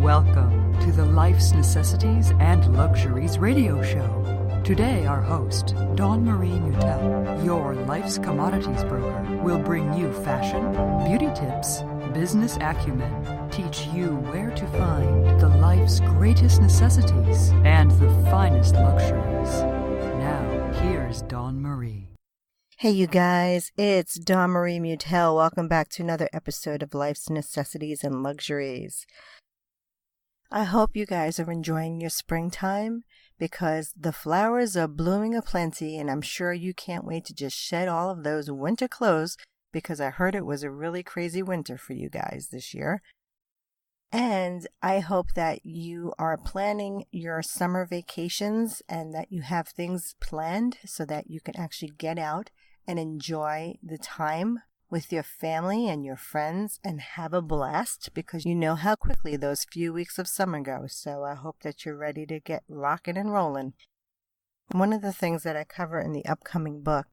Welcome to the Life's Necessities and Luxuries radio show. Today, our host, Dawn Marie Mutel, your life's commodities broker, will bring you fashion, beauty tips, business acumen, teach you where to find the life's greatest necessities and the finest luxuries. Now, here's Dawn Marie. Hey, you guys, it's Dawn Marie Mutel. Welcome back to another episode of Life's Necessities and Luxuries. I hope you guys are enjoying your springtime because the flowers are blooming aplenty, and I'm sure you can't wait to just shed all of those winter clothes because I heard it was a really crazy winter for you guys this year. And I hope that you are planning your summer vacations and that you have things planned so that you can actually get out and enjoy the time with your family and your friends and have a blast, because you know how quickly those few weeks of summer go. So I hope that you're ready to get rocking and rolling. One of the things that I cover in the upcoming book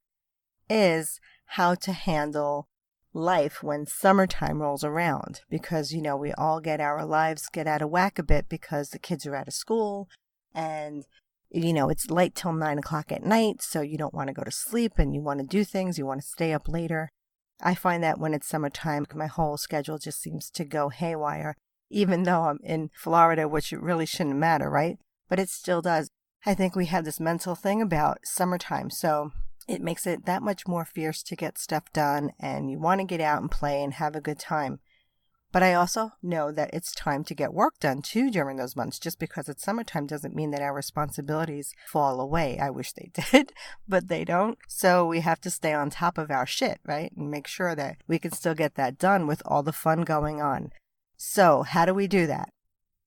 is how to handle life when summertime rolls around, because we all get our lives get out of whack a bit because the kids are out of school and it's late till 9 o'clock at night, so you don't want to go to sleep and you want to do things, you want to stay up later. I find that when it's summertime, my whole schedule just seems to go haywire, even though I'm in Florida, which it really shouldn't matter, right? But it still does. I think we have this mental thing about summertime, so it makes it that much more fierce to get stuff done, and you want to get out and play and have a good time. But I also know that it's time to get work done too during those months. Just because it's summertime doesn't mean that our responsibilities fall away. I wish they did, but they don't. So we have to stay on top of our shit, right? And make sure that we can still get that done with all the fun going on. So how do we do that?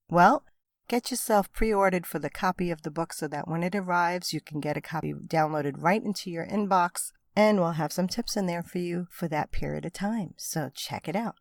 Well, get yourself pre-ordered for the copy of the book so that when it arrives, you can get a copy downloaded right into your inbox, and we'll have some tips in there for you for that period of time. So check it out.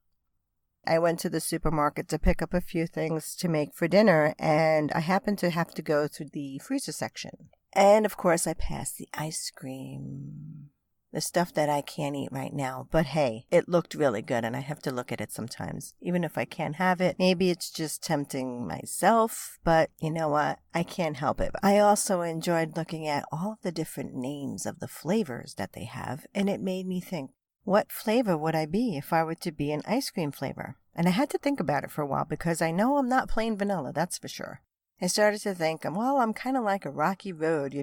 I went to the supermarket to pick up a few things to make for dinner, and I happened to have to go to the freezer section. And of course, I passed the ice cream, the stuff that I can't eat right now. But hey, it looked really good, and I have to look at it sometimes. Even if I can't have it, maybe it's just tempting myself, but you know what? I can't help it. I also enjoyed looking at all of the different names of the flavors that they have, and it made me think, what flavor would I be if I were to be an ice cream flavor? And I had to think about it for a while because I know I'm not plain vanilla, that's for sure. I started to think, well, I'm kind of like a rocky road,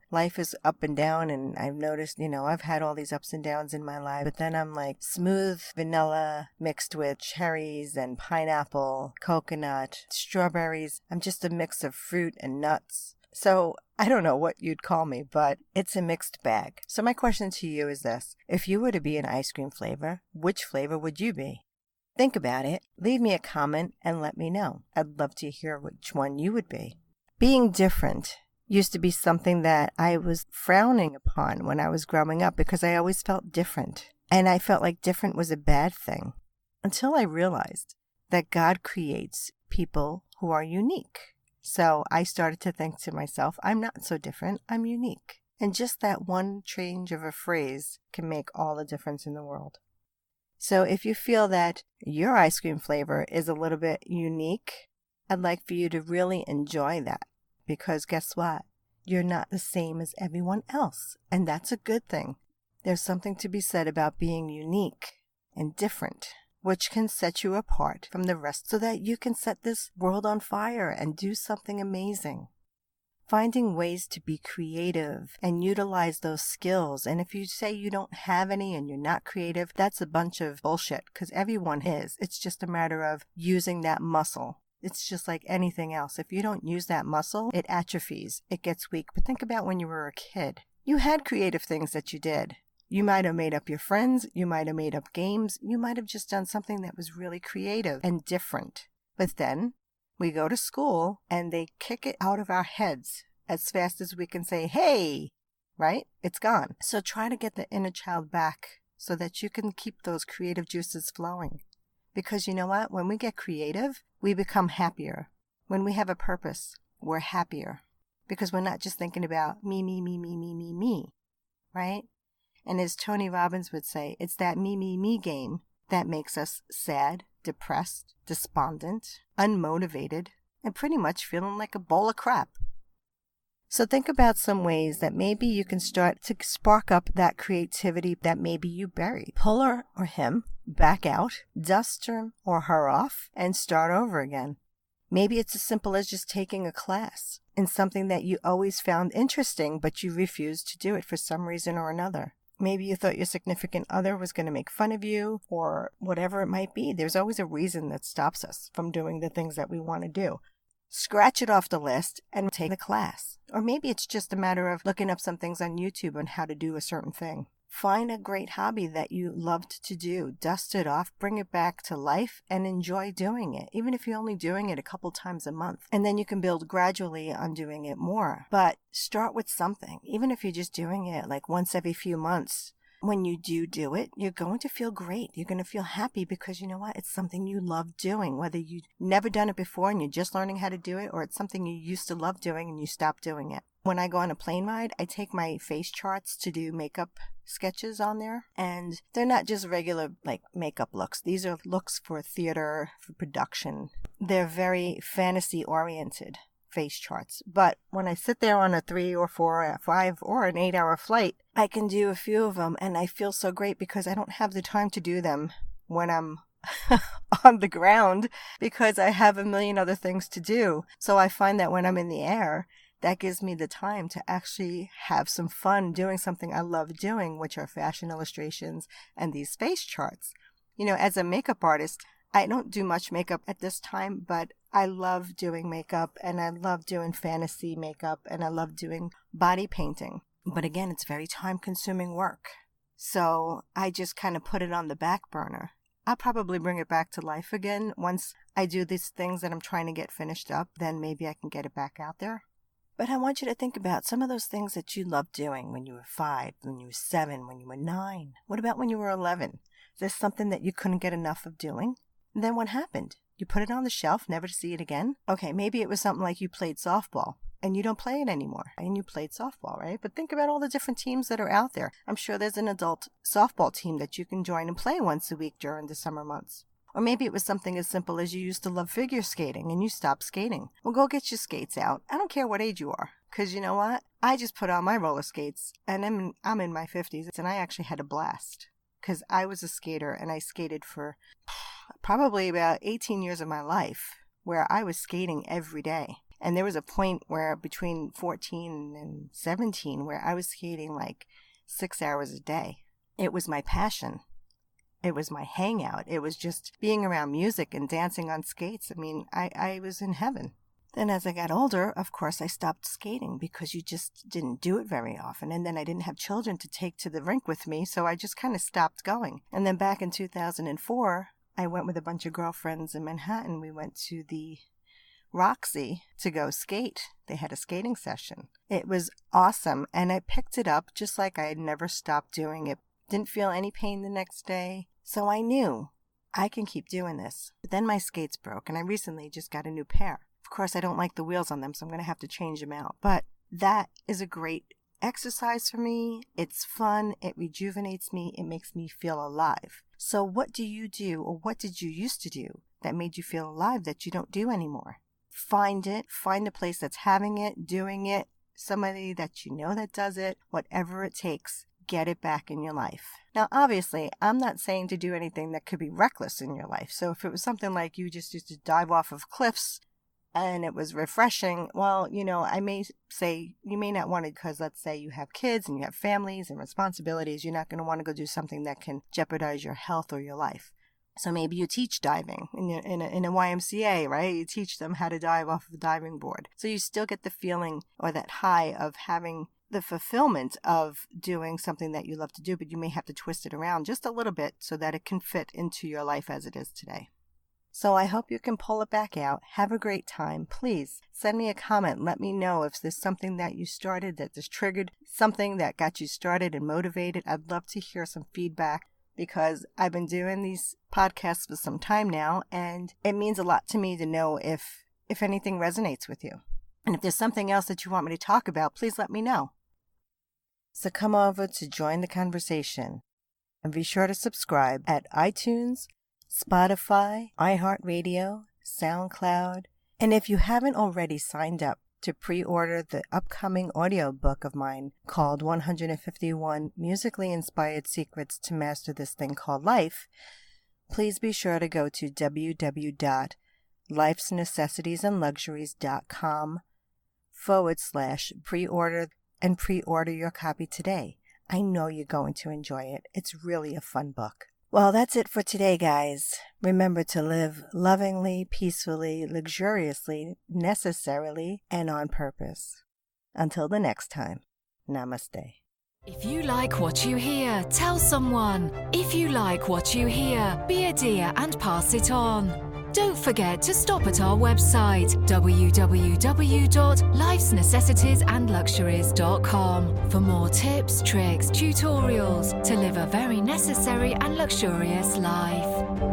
Life is up and down, and I've noticed, I've had all these ups and downs in my life, but then I'm like smooth vanilla mixed with cherries and pineapple, coconut, strawberries. I'm just a mix of fruit and nuts. So I don't know what you'd call me, but it's a mixed bag. So my question to you is this. If you were to be an ice cream flavor, which flavor would you be? Think about it. Leave me a comment and let me know. I'd love to hear which one you would be. Being different used to be something that I was frowning upon when I was growing up because I always felt different. And I felt like different was a bad thing until I realized that God creates people who are unique. So I started to think to myself, I'm not so different, I'm unique. And just that one change of a phrase can make all the difference in the world. So if you feel that your ice cream flavor is a little bit unique, I'd like for you to really enjoy that. Because guess what? You're not the same as everyone else. And that's a good thing. There's something to be said about being unique and different, which can set you apart from the rest so that you can set this world on fire and do something amazing. Finding ways to be creative and utilize those skills. And if you say you don't have any and you're not creative, that's a bunch of bullshit because everyone is. It's just a matter of using that muscle. It's just like anything else. If you don't use that muscle, it atrophies. It gets weak. But think about when you were a kid. You had creative things that you did. You might have made up your friends. You might have made up games. You might have just done something that was really creative and different. But then we go to school and they kick it out of our heads as fast as we can say, hey, right? It's gone. So try to get the inner child back so that you can keep those creative juices flowing. Because you know what? When we get creative, we become happier. When we have a purpose, we're happier. Because we're not just thinking about me, right? And as Tony Robbins would say, it's that me game that makes us sad, depressed, despondent, unmotivated, and pretty much feeling like a bowl of crap. So think about some ways that maybe you can start to spark up that creativity that maybe you buried. Pull her or him back out, dust him or her off, and start over again. Maybe it's as simple as just taking a class in something that you always found interesting, but you refused to do it for some reason or another. Maybe you thought your significant other was going to make fun of you or whatever it might be. There's always a reason that stops us from doing the things that we want to do. Scratch it off the list and take the class. Or maybe it's just a matter of looking up some things on YouTube on how to do a certain thing. Find a great hobby that you loved to do, dust it off, bring it back to life, and enjoy doing it, even if you're only doing it a couple times a month. And then you can build gradually on doing it more. But start with something, even if you're just doing it like once every few months. When you do it, you're going to feel great. You're going to feel happy because you know what? It's something you love doing, whether you've never done it before and you're just learning how to do it, or it's something you used to love doing and you stopped doing it. When I go on a plane ride, I take my face charts to do makeup sketches on there, and they're not just regular like makeup looks. These are looks for theater, for production. They're very fantasy oriented face charts. But when I sit there on a 3 or 4 or 5 or an 8-hour flight, I can do a few of them, and I feel so great because I don't have the time to do them when I'm on the ground because I have a million other things to do. So I find that when I'm in the air, that gives me the time to actually have some fun doing something I love doing, which are fashion illustrations and these face charts. You know, as a makeup artist, I don't do much makeup at this time, but I love doing makeup and I love doing fantasy makeup and I love doing body painting. But again, it's very time-consuming work. So I just kind of put it on the back burner. I'll probably bring it back to life again. Once I do these things that I'm trying to get finished up, then maybe I can get it back out there. But I want you to think about some of those things that you loved doing when you were 5, when you were 7, when you were 9. What about when you were 11? Is there something that you couldn't get enough of doing? And then what happened? You put it on the shelf, never to see it again? Okay, maybe it was something like you played softball and you don't play it anymore. And you played softball, right? But think about all the different teams that are out there. I'm sure there's an adult softball team that you can join and play once a week during the summer months. Or maybe it was something as simple as you used to love figure skating and you stopped skating. Well, go get your skates out. I don't care what age you are. Because you know what? I just put on my roller skates and I'm in my 50s and I actually had a blast. Because I was a skater and I skated for probably about 18 years of my life where I was skating every day. And there was a point where between 14 and 17 where I was skating like 6 hours a day. It was my passion. It was my hangout. It was just being around music and dancing on skates. I mean, I was in heaven. Then as I got older, of course, I stopped skating because you just didn't do it very often. And then I didn't have children to take to the rink with me, so I just kind of stopped going. And then back in 2004, I went with a bunch of girlfriends in Manhattan. We went to the Roxy to go skate. They had a skating session. It was awesome, and I picked it up just like I had never stopped doing it. Didn't feel any pain the next day, so I knew I can keep doing this. But then my skates broke, and I recently just got a new pair. Of course, I don't like the wheels on them, so I'm going to have to change them out. But that is a great exercise for me. It's fun. It rejuvenates me. It makes me feel alive. So what do you do, or what did you used to do that made you feel alive that you don't do anymore? Find it. Find a place that's having it, doing it, somebody that you know that does it, whatever it takes. Get it back in your life. Now, obviously, I'm not saying to do anything that could be reckless in your life. So if it was something like you just used to dive off of cliffs and it was refreshing, well, you know, I may say you may not want to because let's say you have kids and you have families and responsibilities. You're not going to want to go do something that can jeopardize your health or your life. So maybe you teach diving in a YMCA, right? You teach them how to dive off of a diving board. So you still get the feeling or that high of having the fulfillment of doing something that you love to do, but you may have to twist it around just a little bit so that it can fit into your life as it is today. So I hope you can pull it back out. Have a great time. Please send me a comment. Let me know if there's something that you started that just triggered something that got you started and motivated. I'd love to hear some feedback because I've been doing these podcasts for some time now, and it means a lot to me to know if anything resonates with you. And if there's something else that you want me to talk about, please let me know. So come over to join the conversation and be sure to subscribe at iTunes, Spotify, iHeartRadio, SoundCloud, and if you haven't already signed up to pre-order the upcoming audiobook of mine called 151 Musically Inspired Secrets to Master This Thing Called Life, please be sure to go to www.lifesnecessitiesandluxuries.com/pre-order and pre-order your copy today. I know you're going to enjoy it. It's really a fun book. Well, that's it for today, guys. Remember to live lovingly, peacefully, luxuriously, necessarily, and on purpose. Until the next time, namaste. If you like what you hear, tell someone. If you like what you hear, be a dear and pass it on. Don't forget to stop at our website, www.lifesnecessitiesandluxuries.com, for more tips, tricks, tutorials to live a very necessary and luxurious life.